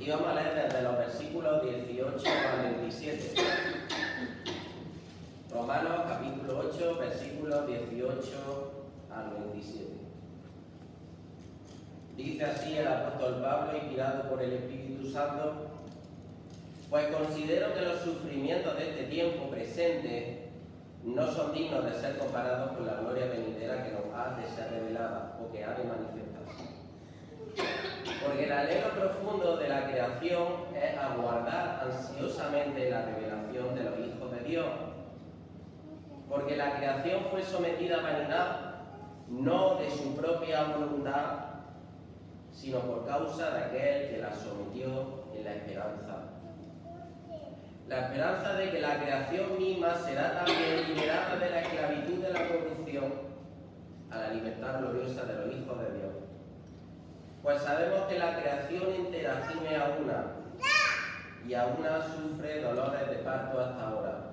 Y vamos a leer desde los versículos 18 al 27. Romanos capítulo 8, versículos 18 al 27. Dice así el apóstol Pablo, inspirado por el Espíritu Santo: pues considero que los sufrimientos de este tiempo presente no son dignos de ser comparados con la gloria venidera que nos ha de ser revelada o que ha de manifestarse. Porque el anhelo profundo de la creación es aguardar ansiosamente la revelación de los hijos de Dios. Porque la creación fue sometida a vanidad, no de su propia voluntad, sino por causa de aquel que la sometió en la esperanza. La esperanza de que la creación misma será también liberada de la esclavitud de la corrupción a la libertad gloriosa de los hijos de Dios. Pues sabemos que la creación entera gime a una, y a una sufre dolores de parto hasta ahora.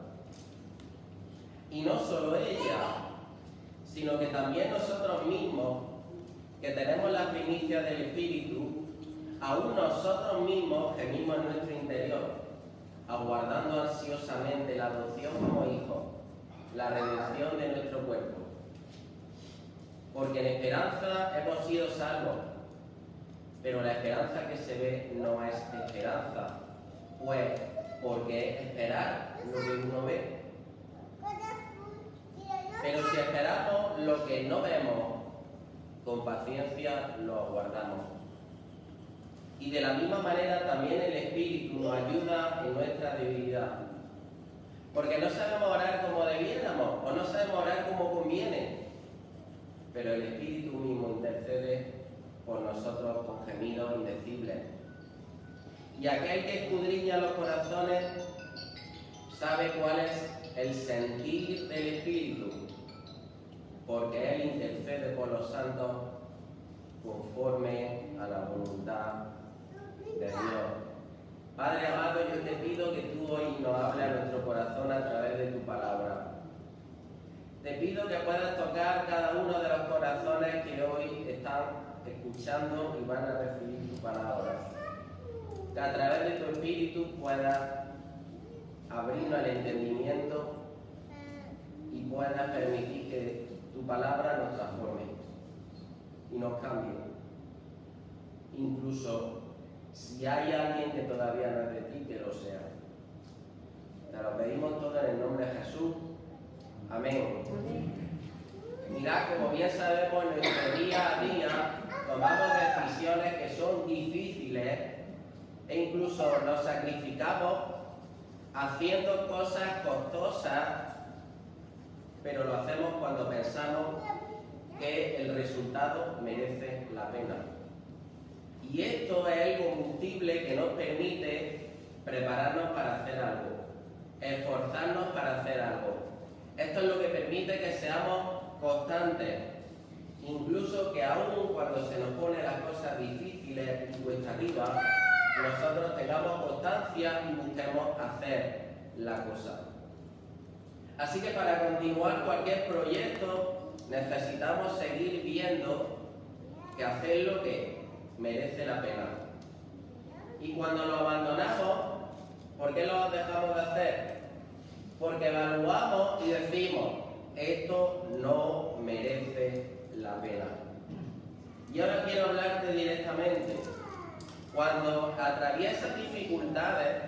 Y no solo ella, sino que también nosotros mismos, que tenemos la primicia del Espíritu, aún nosotros mismos gemimos en nuestro interior, aguardando ansiosamente la adopción como hijos, la redención de nuestro cuerpo. Porque en esperanza hemos sido salvos, pero la esperanza que se ve no es esperanza, pues porque es esperar lo que uno ve. Pero si esperamos lo que no vemos, con paciencia lo aguardamos. Y de la misma manera también el Espíritu nos ayuda en nuestra debilidad. Porque no sabemos orar como debiéramos, o no sabemos orar como conviene. Pero el Espíritu mismo intercede por nosotros con gemidos indecibles. Y aquel que escudriña los corazones sabe cuál es el sentir del Espíritu, porque Él intercede por los santos conforme a la voluntad de Dios. Padre amado, yo te pido que tú hoy nos hables a nuestro corazón a través de tu palabra. Te pido que puedas tocar cada uno de los corazones que hoy están escuchando y van a recibir tu palabra. Que a través de tu Espíritu puedas abrirnos el entendimiento y puedas permitir que tu palabra nos transforme y nos cambie. Incluso si hay alguien que todavía no es de ti, que lo sea. Te lo pedimos todo en el nombre de Jesús. Amén. Mirad, como bien sabemos, en nuestro día a día tomamos decisiones que son difíciles e incluso nos sacrificamos haciendo cosas costosas, pero lo hacemos cuando pensamos que el resultado merece la pena. Y esto es el combustible que nos permite prepararnos para hacer algo, esforzarnos para hacer algo. Esto es lo que permite que seamos constantes, incluso que aún cuando se nos ponen las cosas difíciles y cuesta arriba, nosotros tengamos constancia y busquemos hacer la cosa. Así que para continuar cualquier proyecto necesitamos seguir viendo que hacer lo que merece la pena. Y cuando lo abandonamos, ¿por qué lo dejamos de hacer? Porque evaluamos y decimos, esto no merece la pena. Y ahora quiero hablarte directamente. Cuando atraviesas dificultades,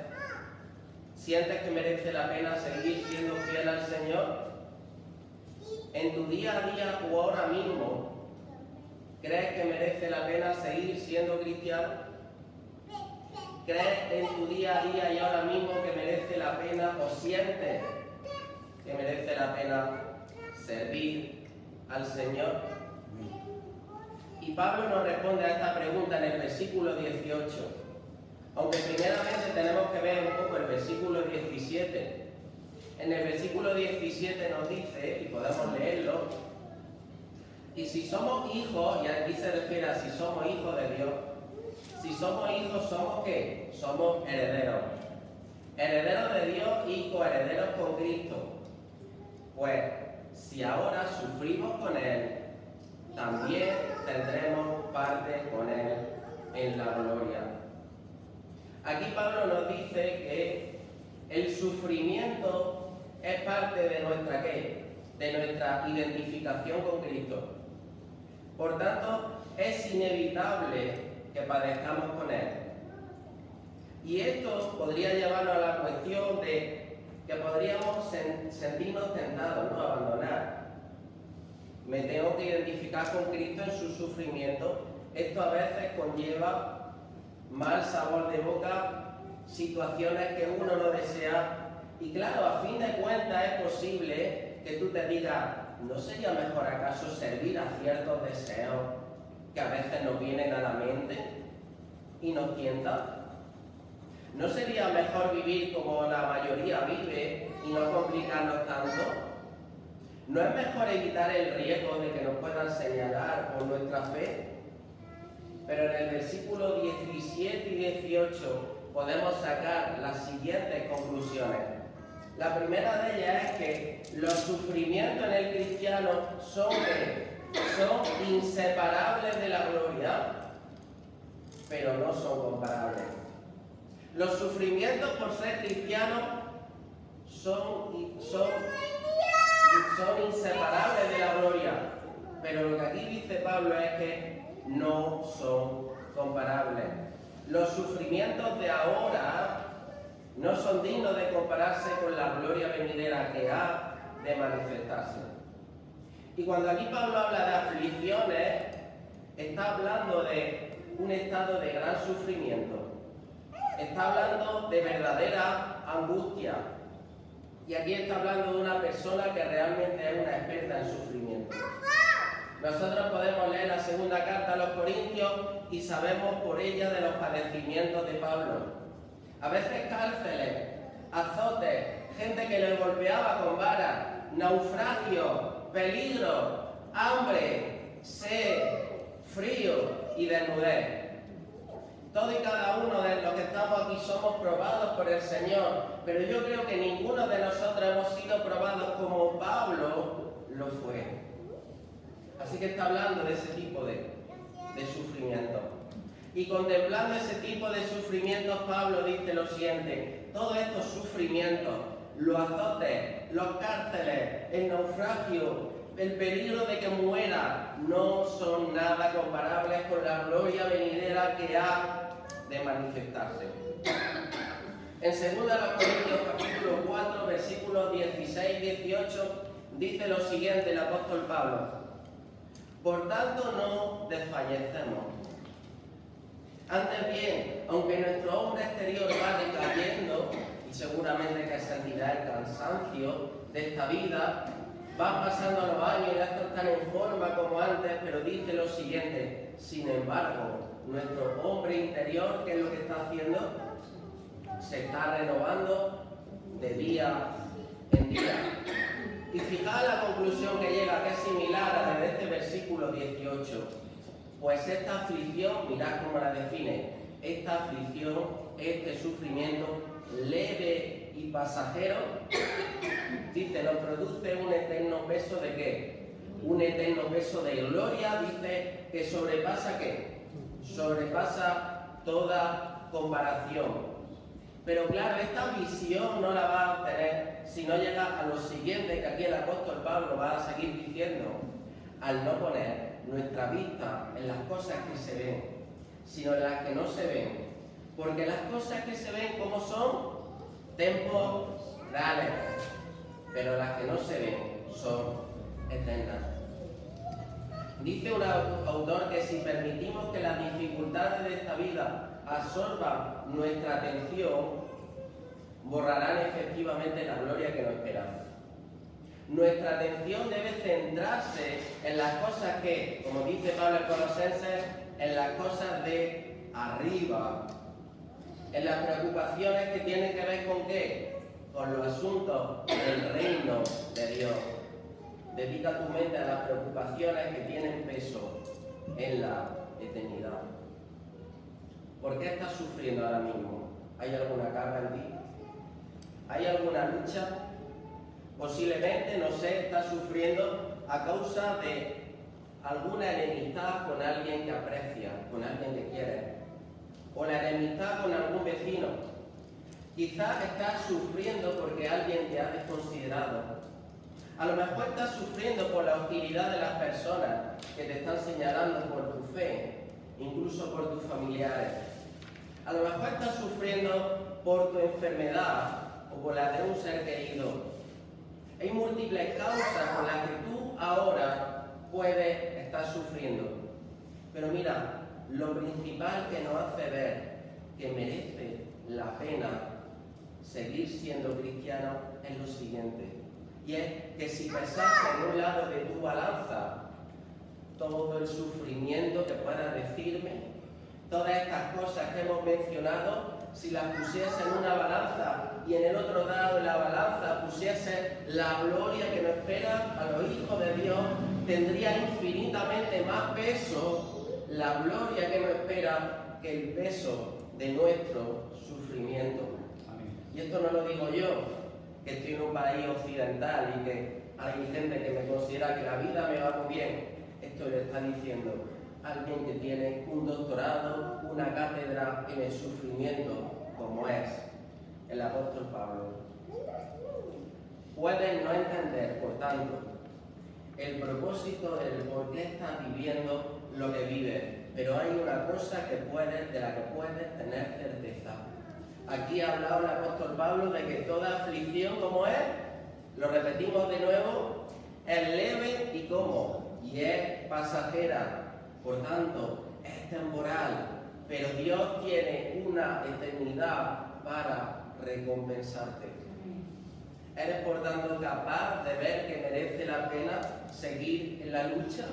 ¿sientes que merece la pena seguir siendo fiel al Señor? En tu día a día o ahora mismo, ¿crees que merece la pena seguir siendo cristiano? ¿Crees en tu día a día y ahora mismo que merece la pena o sientes que merece la pena servir al Señor? Y Pablo nos responde a esta pregunta en el versículo 18. Aunque primeramente tenemos que ver un poco el versículo 17. En el versículo 17 nos dice, y podemos leerlo, y si somos hijos, y aquí se refiere a si somos hijos de Dios, si somos hijos, ¿somos qué? Somos herederos. Herederos de Dios y coherederos con Cristo. Pues, si ahora sufrimos con Él, también tendremos parte con Él en la gloria. Aquí Pablo nos dice que el sufrimiento es parte de nuestra ¿qué? De nuestra identificación con Cristo. Por tanto, es inevitable que padezcamos con Él. Y esto podría llevarnos a la cuestión de que podríamos sentirnos tentados, ¿no? Abandonar. Me tengo que identificar con Cristo en su sufrimiento. Esto a veces conlleva mal sabor de boca, situaciones que uno no desea. Y claro, a fin de cuentas es posible que tú te digas, ¿no sería mejor acaso servir a ciertos deseos que a veces nos vienen a la mente y nos tientan? ¿No sería mejor vivir como la mayoría vive y no complicarnos tanto? ¿No es mejor evitar el riesgo de que nos puedan señalar por nuestra fe? Pero en el versículo 17 y 18 podemos sacar las siguientes conclusiones. La primera de ellas es que los sufrimientos en el cristiano son inseparables de la gloria, pero no son comparables. Los sufrimientos por ser cristianos son inseparables de la gloria, pero lo que aquí dice Pablo es que no son comparables. Los sufrimientos de ahora no son dignos de compararse con la gloria venidera que ha de manifestarse. Y cuando aquí Pablo habla de aflicciones, está hablando de un estado de gran sufrimiento. Está hablando de verdadera angustia. Y aquí está hablando de una persona que realmente es una experta en sufrimiento. Nosotros podemos leer la segunda carta a los Corintios y sabemos por ella de los padecimientos de Pablo. A veces cárceles, azotes, gente que le golpeaba con varas, naufragio, peligro, hambre, sed, frío y desnudez. Todos y cada uno de los que estamos aquí somos probados por el Señor, pero yo creo que ninguno de nosotros hemos sido probados como Pablo lo fue. Así que está hablando de ese tipo de sufrimiento. Y contemplando ese tipo de sufrimientos, Pablo dice lo siguiente: todos estos sufrimientos, los azotes, los cárceles, el naufragio, el peligro de que muera, no son nada comparables con la gloria venidera que ha de manifestarse. En 2 Corintios capítulo 4, versículos 16-18, dice lo siguiente el apóstol Pablo: por tanto no desfallecemos. Antes bien, aunque nuestro hombre exterior va decayendo, y seguramente que sentirá el cansancio de esta vida, van pasando los años y ya están en forma como antes, pero dice lo siguiente: sin embargo, nuestro hombre interior, ¿qué es lo que está haciendo? Se está renovando de día en día. Y fijaos la conclusión que llega, que es similar a la de este versículo 18. Pues esta aflicción, mirad cómo la define: esta aflicción, este sufrimiento leve y pasajero, dice, nos produce un eterno peso de ¿qué? Un eterno peso de gloria, dice, que sobrepasa ¿qué? Sobrepasa toda comparación. Pero claro, esta visión no la va a obtener si no llega a lo siguiente que aquí el apóstol Pablo va a seguir diciendo: al no poner nuestra vista en las cosas que se ven, sino en las que no se ven. Porque las cosas que se ven, ¿cómo son? Temporales. Pero las que no se ven son eternas. Dice un autor que si permitimos que las dificultades de esta vida absorban nuestra atención, borrarán efectivamente la gloria que nos espera. Nuestra atención debe centrarse en las cosas que, como dice Pablo en Colosenses, en las cosas de arriba, en las preocupaciones que tienen que ver con ¿qué? Con los asuntos del reino de Dios. Dedica tu mente a las preocupaciones que tienen peso en la eternidad. ¿Por qué estás sufriendo ahora mismo? ¿Hay alguna carga en ti? ¿Hay alguna lucha? Posiblemente, no sé, estás sufriendo a causa de alguna enemistad con alguien que aprecias, con alguien que quieres. o la enemistad con algún vecino. Quizás estás sufriendo porque alguien te ha desconsiderado. A lo mejor estás sufriendo por la hostilidad de las personas que te están señalando por tu fe, incluso por tus familiares. A lo mejor estás sufriendo por tu enfermedad o por la de un ser querido. Hay múltiples causas por las que tú ahora puedes estar sufriendo. Pero mira, lo principal que nos hace ver que merece la pena seguir siendo cristiano es lo siguiente. Y es que si pesase en un lado de tu balanza todo el sufrimiento que puedas decirme, todas estas cosas que hemos mencionado, si las pusiese en una balanza y en el otro lado de la balanza pusiese la gloria que nos espera a los hijos de Dios, tendría infinitamente más peso la gloria que nos espera que el peso de nuestro sufrimiento. Amén. Y esto no lo digo yo, que estoy en un país occidental y que hay gente que me considera que la vida me va muy bien. Esto le está diciendo alguien que tiene un doctorado, una cátedra en el sufrimiento, como es el apóstol Pablo. Puedes no entender, por tanto, el propósito del por qué estás viviendo lo que vives, pero hay una cosa de la que puedes tener certeza. Aquí ha hablado el apóstol Pablo de que toda aflicción, ¿cómo es? Lo repetimos de nuevo, es leve y ¿cómo? Y es pasajera. Por tanto, es temporal, pero Dios tiene una eternidad para recompensarte. ¿Eres por tanto capaz de ver que merece la pena seguir en la lucha?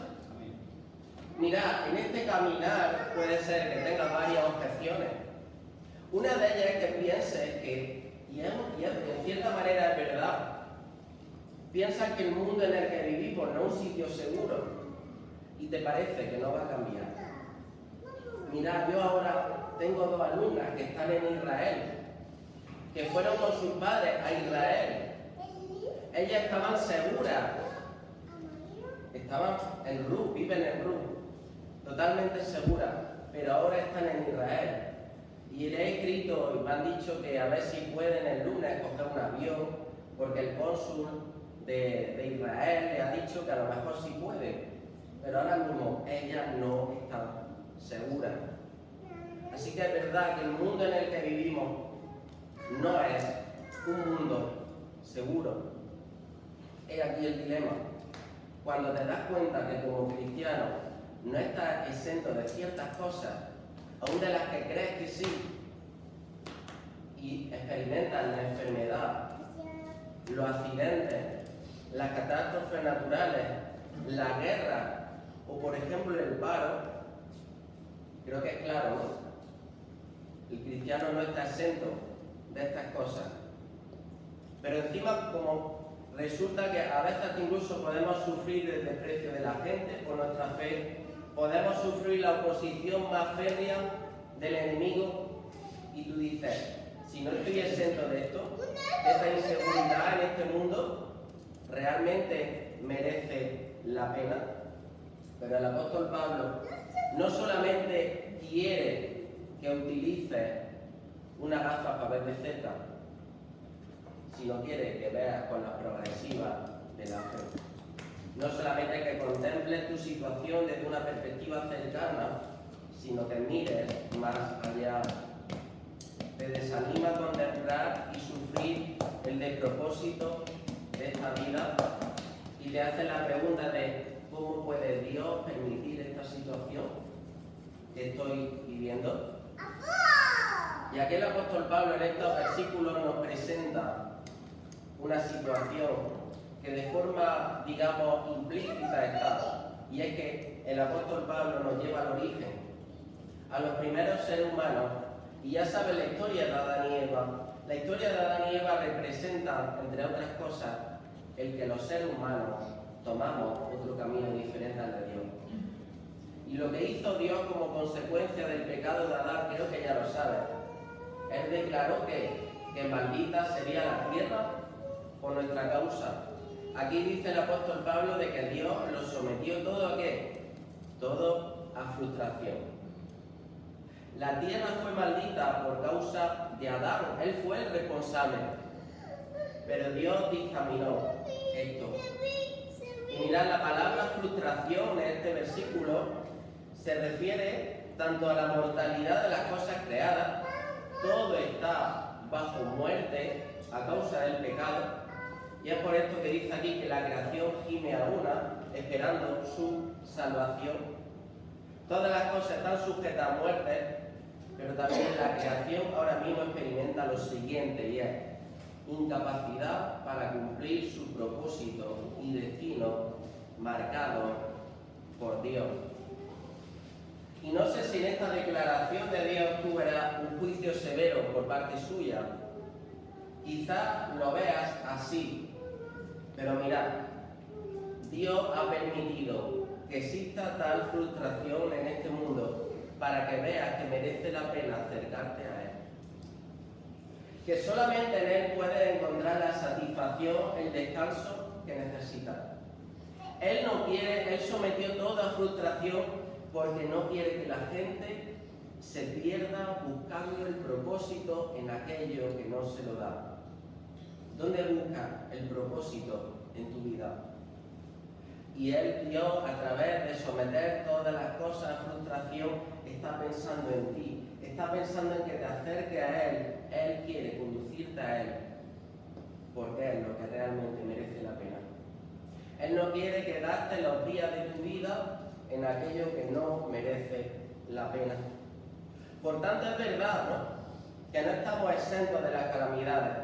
Mira, en este caminar puede ser que tengas varias objeciones. Una de ellas es que pienses que, y en cierta manera es verdad, piensas que el mundo en el que vivimos no es un sitio seguro y te parece que no va a cambiar. Mira, yo ahora tengo 2 alumnas que están en Israel, que fueron con sus padres a Israel. Ellas estaban seguras, estaban en Rus, viven en Rus, totalmente seguras, pero ahora están en Israel. Y le he escrito y me han dicho que a ver si pueden el lunes coger un avión, porque el cónsul de Israel le ha dicho que a lo mejor sí puede, pero ahora mismo ellas no están seguras. Así que es verdad que el mundo en el que vivimos no es un mundo seguro. He aquí el dilema. Cuando te das cuenta que como cristiano no estás exento de ciertas cosas, aún de las que crees que sí, y experimentas la enfermedad, los accidentes, las catástrofes naturales, la guerra o por ejemplo el paro, creo que es claro, ¿no? El cristiano no está exento de estas cosas. Pero encima, como resulta que a veces incluso podemos sufrir el desprecio de la gente por nuestra fe, podemos sufrir la oposición más férrea del enemigo, y tú dices, si no estoy exento de esto, de esta inseguridad en este mundo, realmente merece la pena. Pero el apóstol Pablo no solamente quiere que utilices una gafa para ver de cerca, sino quiere que veas con la progresiva de la fe. No solamente que contemples tu situación desde una perspectiva cercana, sino que mires más allá. Te desanima contemplar y sufrir el despropósito de esta vida y te hace la pregunta de ¿cómo puede Dios permitir esta situación que estoy viviendo? Y aquí el apóstol Pablo en estos versículos nos presenta una situación que de forma, digamos, implícita está, y es que el apóstol Pablo nos lleva al origen, a los primeros seres humanos, y ya sabes la historia de Adán y Eva. La historia de Adán y Eva representa, entre otras cosas, el que los seres humanos tomamos otro camino diferente al de Dios. Y lo que hizo Dios como consecuencia del pecado de Adán, creo que ya lo sabes. Él declaró que maldita sería la tierra por nuestra causa. Aquí dice el apóstol Pablo de que Dios lo sometió todo a ¿qué? Todo a frustración. La tierra fue maldita por causa de Adán, él fue el responsable. Pero Dios dictaminó esto. Y mirad, la palabra frustración en este versículo se refiere tanto a la mortalidad de las cosas creadas, todo está bajo muerte a causa del pecado, y es por esto que dice aquí que la creación gime a una, esperando su salvación. Todas las cosas están sujetas a muerte, pero también la creación ahora mismo experimenta lo siguiente, y es incapacidad para cumplir su propósito y destino marcado por Dios. Y no sé si en esta declaración de Dios tú verás un juicio severo por parte suya. Quizás lo veas así, pero mirad, Dios ha permitido que exista tal frustración en este mundo para que veas que merece la pena acercarte a Él. Que solamente en Él puedes encontrar la satisfacción, el descanso que necesitas. Él no quiere, Él sometió toda frustración porque no quiere que la gente se pierda buscando el propósito en aquello que no se lo da. ¿Dónde buscas el propósito en tu vida? Y Él, Dios, a través de someter todas las cosas a frustración, está pensando en ti, está pensando en que te acerques a Él. Él quiere conducirte a Él, porque es lo que realmente merece la pena. Él no quiere quedarte los días de tu vida en aquello que no merece la pena. Por tanto, es verdad, ¿no?, que no estamos exentos de las calamidades,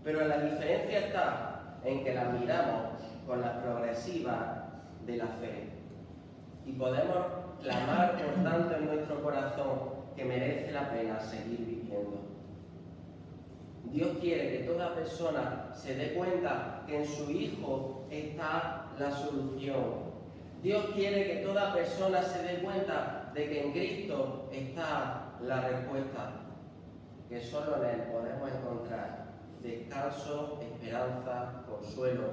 pero la diferencia está en que las miramos con la progresiva de la fe. Y podemos clamar, por tanto, en nuestro corazón que merece la pena seguir viviendo. Dios quiere que toda persona se dé cuenta que en su Hijo está la solución. Dios quiere que toda persona se dé cuenta de que en Cristo está la respuesta, que solo en Él podemos encontrar descanso, esperanza, consuelo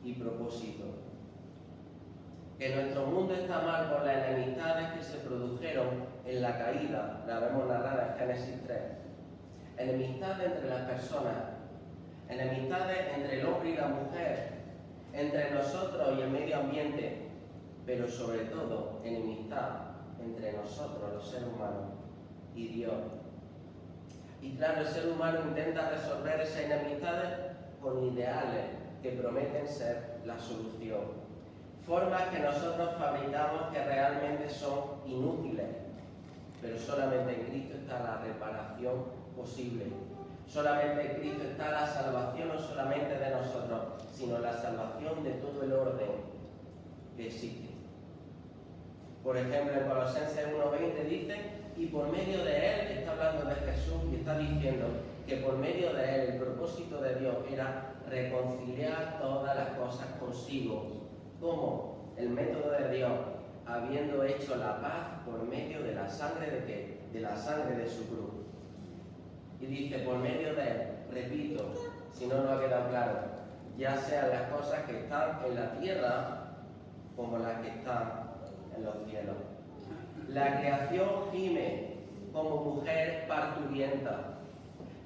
y propósito. Que nuestro mundo está mal por las enemistades que se produjeron en la caída, la vemos narrada en Génesis 3. Enemistades entre las personas, enemistades entre el hombre y la mujer, entre nosotros y el medio ambiente, pero sobre todo enemistad entre nosotros, los seres humanos, y Dios. Y claro, el ser humano intenta resolver esas enemistades con ideales que prometen ser la solución. Formas que nosotros fabricamos que realmente son inútiles, pero solamente en Cristo está la reparación posible. Solamente en Cristo está la salvación, no solamente de nosotros, sino la salvación de todo el orden que existe. Por ejemplo, en Colosenses 1:20 dice: y por medio de Él, está hablando de Jesús y está diciendo que por medio de Él el propósito de Dios era reconciliar todas las cosas consigo. ¿Cómo? El método de Dios, habiendo hecho la paz por medio de la sangre de ¿qué? De la sangre de su cruz. Y dice, por medio de Él, repito, si no nos ha quedado claro, ya sean las cosas que están en la tierra como las que están en los cielos. La creación gime como mujer parturienta.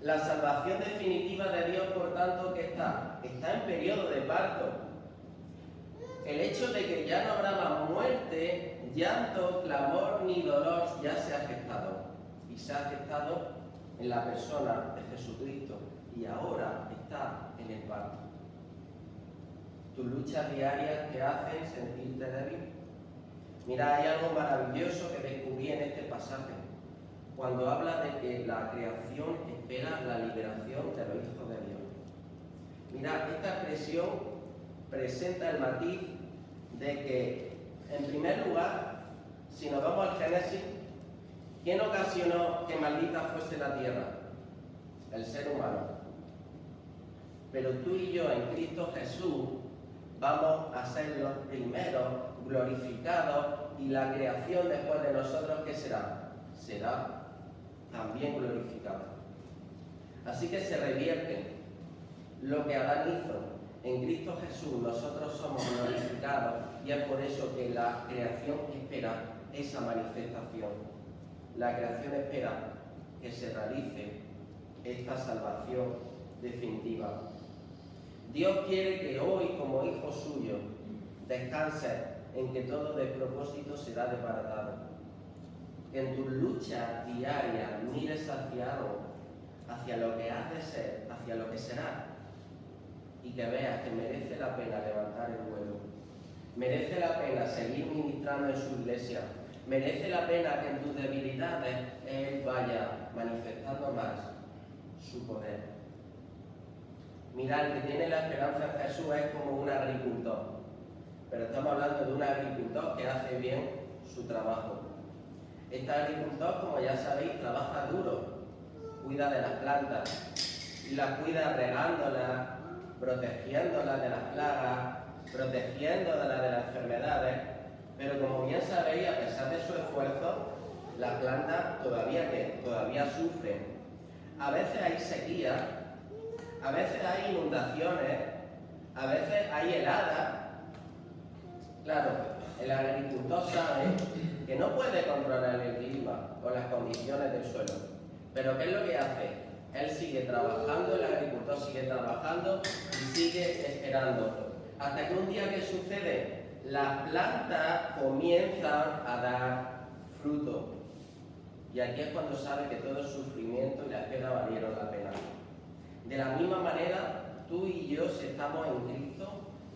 La salvación definitiva de Dios, por tanto, que está en periodo de parto. El hecho de que ya no habrá más muerte, llanto, clamor ni dolor ya se ha gestado. Y se ha gestado en la persona de Jesucristo. Y ahora está en el parto. Tus luchas diarias te hacen sentirte débil. Mira, hay algo maravilloso que descubrí en este pasaje, cuando habla de que la creación espera la liberación de los hijos de Dios. Mira, esta expresión presenta el matiz de que, en primer lugar, si nos vamos al Génesis, ¿quién ocasionó que maldita fuese la tierra? El ser humano. Pero tú y yo en Cristo Jesús vamos a ser los primeros glorificados, y la creación después de nosotros, ¿qué será? Será también glorificada. Así que se revierte lo que Adán hizo. En Cristo Jesús nosotros somos glorificados, y es por eso que la creación espera esa manifestación. la creación espera que se realice esta salvación definitiva. Dios quiere que hoy, como hijo suyo, descanses en que todo despropósito será desbaratado. Que en tus luchas diarias mires hacia algo, hacia lo que has de ser, hacia lo que será, y que veas que merece la pena levantar el vuelo. Merece la pena seguir ministrando en su iglesia. Merece la pena que en tus debilidades Él vaya manifestando más su poder. Mirad, el que tiene la esperanza en Jesús es como un agricultor. Pero estamos hablando de un agricultor que hace bien su trabajo. Este agricultor, como ya sabéis, trabaja duro. Cuida de las plantas y las cuida regándolas, protegiéndolas de las plagas, protegiéndolas de las enfermedades, pero como bien sabéis, a pesar de su esfuerzo, las plantas todavía sufren. A veces hay sequía, a veces hay inundaciones, a veces hay heladas. Claro, el agricultor sabe que no puede controlar el clima o las condiciones del suelo, pero ¿qué es lo que hace? Él sigue trabajando, el agricultor sigue trabajando y sigue esperando. Hasta que un día, ¿qué sucede? Las plantas comienzan a dar fruto. Y aquí es cuando sabe que todo el sufrimiento y la espera valieron la pena. De la misma manera, tú y yo, si estamos en Cristo,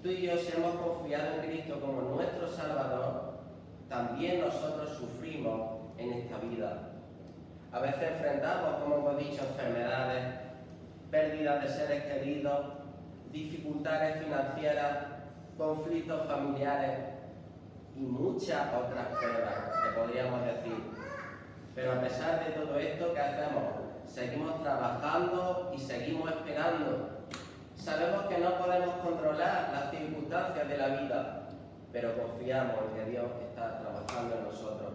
tú y yo, si hemos confiado en Cristo como nuestro Salvador, también nosotros sufrimos en esta vida. A veces enfrentamos, como hemos dicho, enfermedades, pérdidas de seres queridos, dificultades financieras, conflictos familiares y muchas otras pruebas que podríamos decir. Pero a pesar de todo esto, ¿qué hacemos? Seguimos trabajando y seguimos esperando. Sabemos que no podemos controlar las circunstancias de la vida, pero confiamos en que Dios está trabajando en nosotros.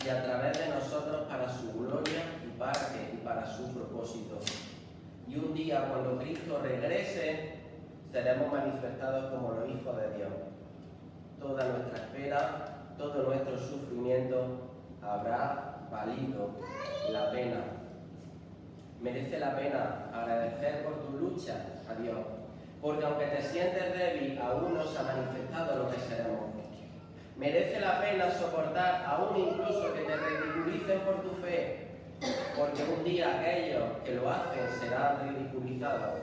Y a través de nosotros para su gloria y para su propósito. Y un día, cuando Cristo regrese, seremos manifestados como los hijos de Dios. Toda nuestra espera, todo nuestro sufrimiento habrá valido la pena. Merece la pena agradecer por tu lucha a Dios, porque aunque te sientes débil, aún no se ha manifestado lo que seremos. Merece la pena soportar aún incluso que te ridiculicen por tu fe, porque un día aquellos que lo hacen serán ridiculizados.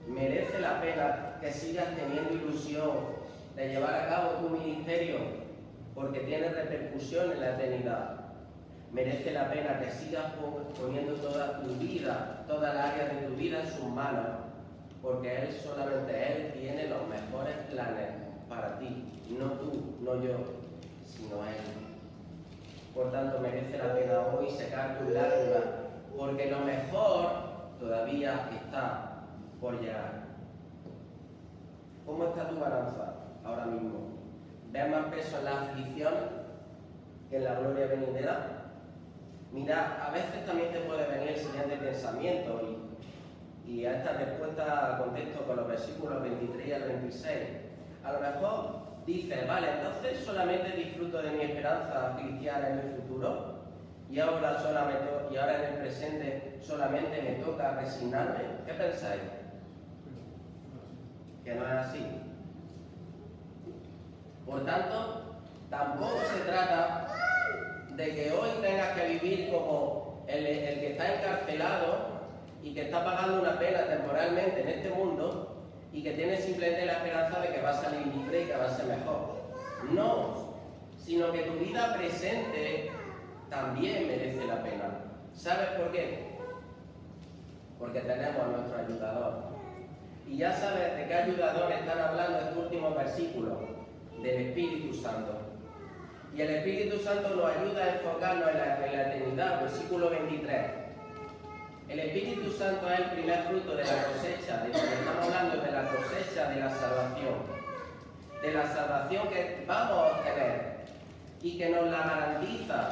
Merece la pena que sigas teniendo ilusión de llevar a cabo tu ministerio, porque tiene repercusión en la eternidad. Merece la pena que sigas poniendo toda tu vida, toda el área de tu vida en sus manos, porque solamente Él tiene los mejores planes para ti, no tú, no yo, sino Él. Por tanto, merece la pena hoy secar tus lágrimas, porque lo mejor todavía está por llegar. ¿Cómo está tu balanza ahora mismo? ¿Ves más peso en la aflicción que en la gloria venidera? Mira, a veces también te puede venir el siguiente pensamiento, y a esta respuesta contesto con los versículos 23 al 26. A lo mejor dices, vale, entonces solamente disfruto de mi esperanza cristiana en el futuro, y ahora en el presente solamente me toca resignarme. ¿Qué pensáis? Que no es así. Por tanto, tampoco se trata de que hoy tengas que vivir como el que está encarcelado y que está pagando una pena temporalmente en este mundo y que tiene simplemente la esperanza de que va a salir libre y que va a ser mejor. No, sino que tu vida presente también merece la pena. ¿Sabes por qué? Porque tenemos a nuestro ayudador. Y ya sabes de qué ayudador están hablando estos últimos versículos, del Espíritu Santo. Y el Espíritu Santo nos ayuda a enfocarnos en la eternidad, versículo 23. El Espíritu Santo es el primer fruto de la cosecha, estamos hablando de la cosecha de la salvación que vamos a obtener y que nos la garantiza,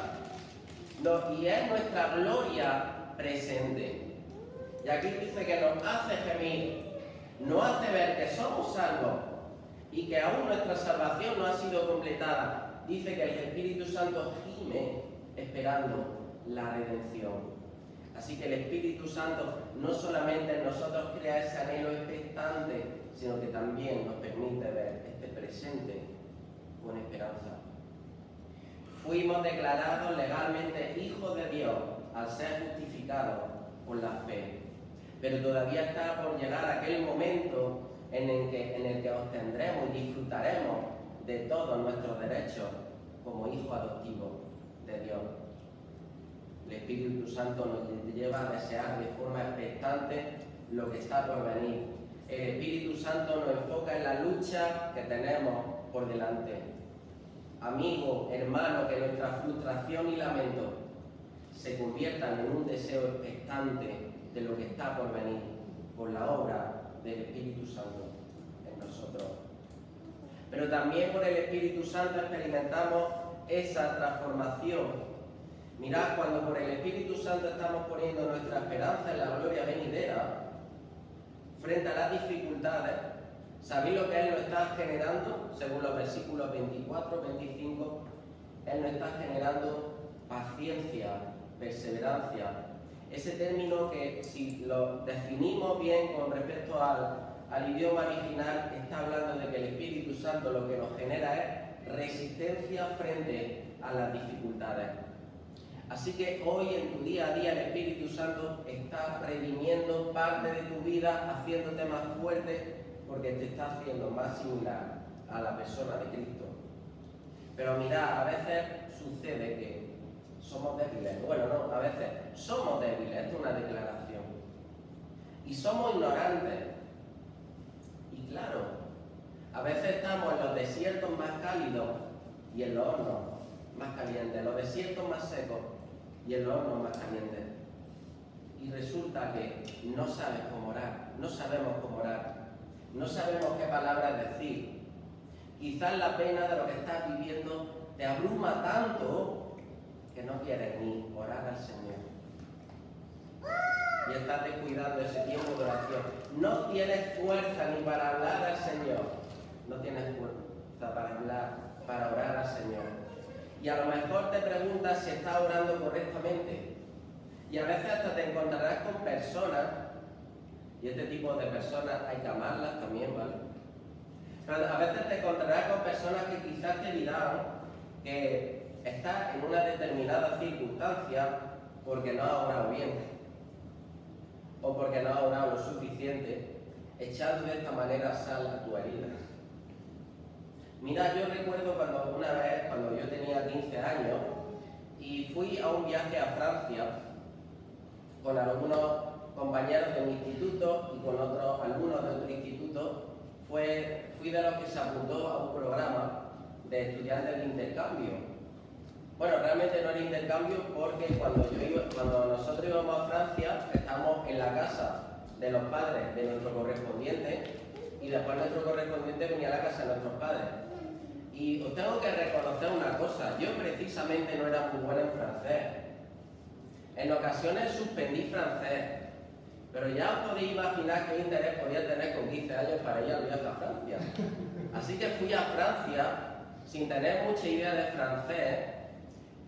y es nuestra gloria presente. Y aquí dice que nos hace gemir, nos hace ver que somos salvos y que aún nuestra salvación no ha sido completada. Dice que el Espíritu Santo gime esperando la redención. Así que el Espíritu Santo no solamente en nosotros crea ese anhelo expectante, sino que también nos permite ver este presente con esperanza. Fuimos declarados legalmente hijos de Dios al ser justificados por la fe. Pero todavía está por llegar aquel momento en el que obtendremos y disfrutaremos de todos nuestros derechos como hijos adoptivos de Dios. El Espíritu Santo nos lleva a desear de forma expectante lo que está por venir. El Espíritu Santo nos enfoca en la lucha que tenemos por delante. Amigo, hermano, que nuestra frustración y lamento se conviertan en un deseo expectante de lo que está por venir por la obra del Espíritu Santo en nosotros. Pero también por el Espíritu Santo experimentamos esa transformación. Mirad, cuando por el Espíritu Santo estamos poniendo nuestra esperanza en la gloria venidera, frente a las dificultades, ¿sabéis lo que Él nos está generando? Según los versículos 24, 25, Él nos está generando paciencia, perseverancia. Ese término que, si lo definimos bien con respecto al idioma original, está hablando de que el Espíritu Santo lo que nos genera es resistencia frente a las dificultades. Así que hoy en tu día a día el Espíritu Santo está redimiendo parte de tu vida, haciéndote más fuerte, porque te está haciendo más similar a la persona de Cristo. Pero mirad, a veces sucede que somos débiles. Bueno, no, a veces somos débiles, esto es una declaración. Y somos ignorantes. Y claro, a veces estamos en los desiertos más cálidos y en los hornos más calientes, en los desiertos más secos y en los hornos más calientes. Y resulta que no sabes cómo orar, no sabemos cómo orar, no sabemos qué palabras decir. Quizás la pena de lo que estás viviendo te abruma tanto que no quieres ni orar al Señor. Y estás descuidando ese tiempo de oración. No tienes fuerza ni para hablar al Señor. No tienes fuerza para hablar, para orar al Señor. Y a lo mejor te preguntas si estás orando correctamente. Y a veces hasta te encontrarás con personas, y este tipo de personas hay que amarlas también, ¿vale? Pero a veces te encontrarás con personas que quizás te dirán que estás en una determinada circunstancia porque no has orado bien, o porque no has orado lo suficiente, echando de esta manera sal a tu herida. Mira, yo recuerdo una vez, cuando yo tenía 15 años, y fui a un viaje a Francia con algunos compañeros de mi instituto y con otros alumnos de otro instituto. Fui de los que se apuntó a un programa de estudiantes de intercambio. Bueno, realmente no era intercambio porque cuando nosotros íbamos a Francia, estábamos en la casa de los padres de nuestro correspondiente y después nuestro correspondiente venía a la casa de nuestros padres. Y os tengo que reconocer una cosa, yo precisamente no era muy bueno en francés. En ocasiones suspendí francés, pero ya os podéis imaginar qué interés podía tener con 15 años para ir al viaje a Francia. Así que fui a Francia sin tener mucha idea de francés,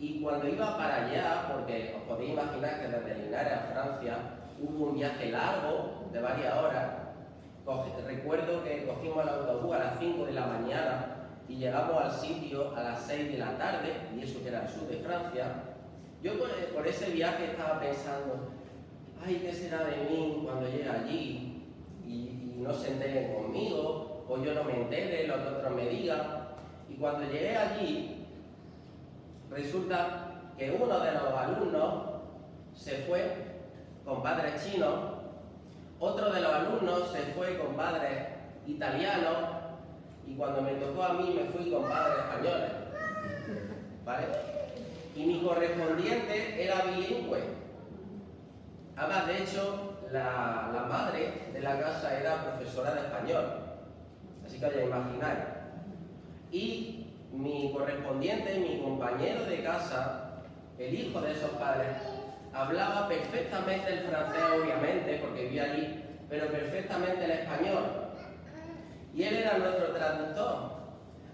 y cuando iba para allá, porque os podéis imaginar que desde Linares a Francia hubo un viaje largo de varias horas. Recuerdo que cogimos el autobús a las 5 de la mañana y llegamos al sitio a las 6 de la tarde, y eso que era el sur de Francia. Yo por ese viaje estaba pensando, ay, ¿qué será de mí cuando llegue allí y no se enteren conmigo, o yo no me entere, lo que otros me digan? Y cuando llegué allí, resulta que uno de los alumnos se fue con padres chinos, otro de los alumnos se fue con padres italianos, y cuando me tocó a mí me fui con padres españoles, ¿vale? Y mi correspondiente era bilingüe. Además, de hecho, la madre de la casa era profesora de español, así que os ya imagináis. Y mi correspondiente, mi compañero de casa, el hijo de esos padres, hablaba perfectamente el francés, obviamente, porque vivía allí, pero perfectamente el español. Y él era nuestro traductor.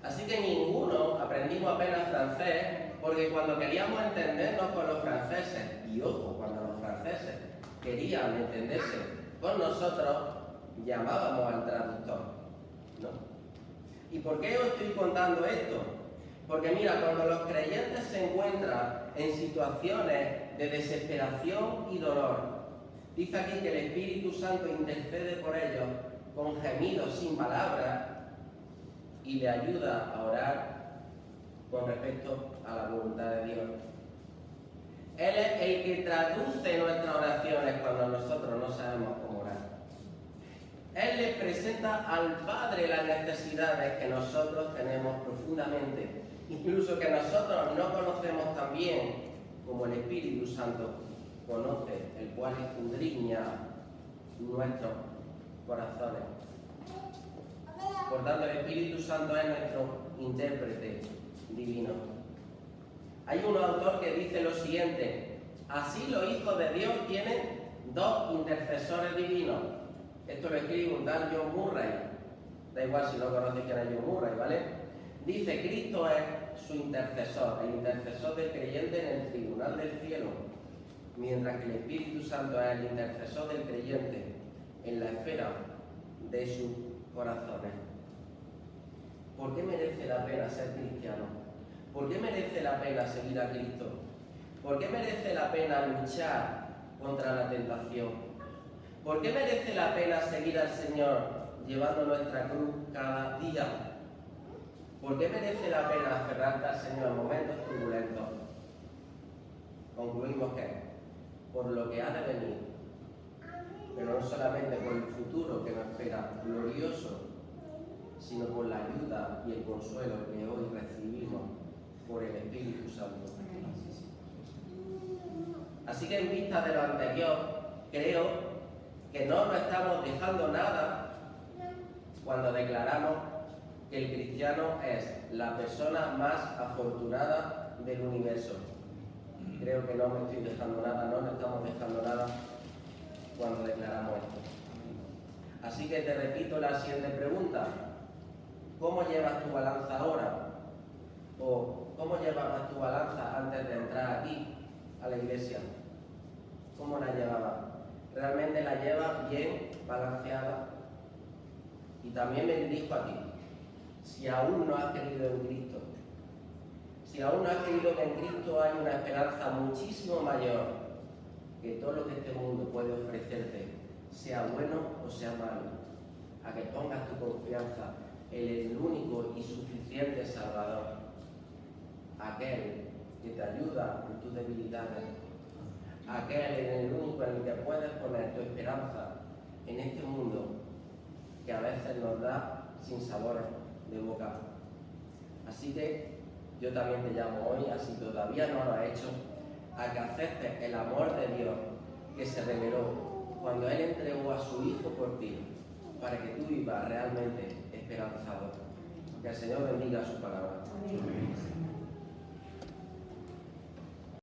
Así que ninguno aprendimos apenas francés, Porque cuando queríamos entendernos con los franceses, y ojo, cuando los franceses querían entenderse con nosotros, llamábamos al traductor, ¿no? ¿Y por qué os estoy contando esto? Porque mira, cuando los creyentes se encuentran en situaciones de desesperación y dolor, dice aquí que el Espíritu Santo intercede por ellos con gemidos sin palabras y le ayuda a orar con respecto a la voluntad de Dios. Él es el que traduce nuestras oraciones cuando nosotros no sabemos cómo orar. Él le presenta al Padre las necesidades que nosotros tenemos profundamente, incluso que nosotros no conocemos tan bien como el Espíritu Santo conoce, el cual escudriña nuestros corazones. Por tanto, el Espíritu Santo es nuestro intérprete divino. Hay un autor que dice lo siguiente: así los hijos de Dios tienen dos intercesores divinos. Esto lo escribe un tal John Murray. Da igual si no conoces quién es John Murray, ¿vale? Dice: Cristo es su intercesor, el intercesor del creyente en el tribunal del cielo, mientras que el Espíritu Santo es el intercesor del creyente en la esfera de sus corazones. ¿Por qué merece la pena ser cristiano? ¿Por qué merece la pena seguir a Cristo? ¿Por qué merece la pena luchar contra la tentación? ¿Por qué merece la pena seguir al Señor llevando nuestra cruz cada día? ¿Por qué merece la pena aferrarte al Señor en momentos turbulentos? Concluimos que por lo que ha de venir, pero no solamente por el futuro que nos espera glorioso, sino por la ayuda y el consuelo que hoy recibimos por el Espíritu Santo. Así que en vista de lo anterior, creo que no nos estamos dejando nada cuando declaramos que el cristiano es la persona más afortunada del universo. Creo que no me estoy dejando nada, no nos estamos dejando nada cuando declaramos esto. Así que te repito la siguiente pregunta: ¿cómo llevas tu balanza ahora? ¿O cómo llevabas tu balanza antes de entrar aquí, a la iglesia? ¿Cómo la llevabas? ¿Realmente la llevas bien balanceada? Y también me dirijo a ti: si aún no has creído en Cristo, si aún no has creído que en Cristo hay una esperanza muchísimo mayor que todo lo que este mundo puede ofrecerte, sea bueno o sea malo, a que pongas tu confianza en el único y suficiente Salvador, aquel que te ayuda en tus debilidades, aquel en el único en el que puedes poner tu esperanza en este mundo que a veces nos da sin sabor de boca. Así que yo también te llamo hoy, si todavía no lo has hecho, a que aceptes el amor de Dios que se reveló cuando Él entregó a su Hijo por ti, para que tú vivas realmente esperanzado. Que el Señor bendiga su palabra. Amén.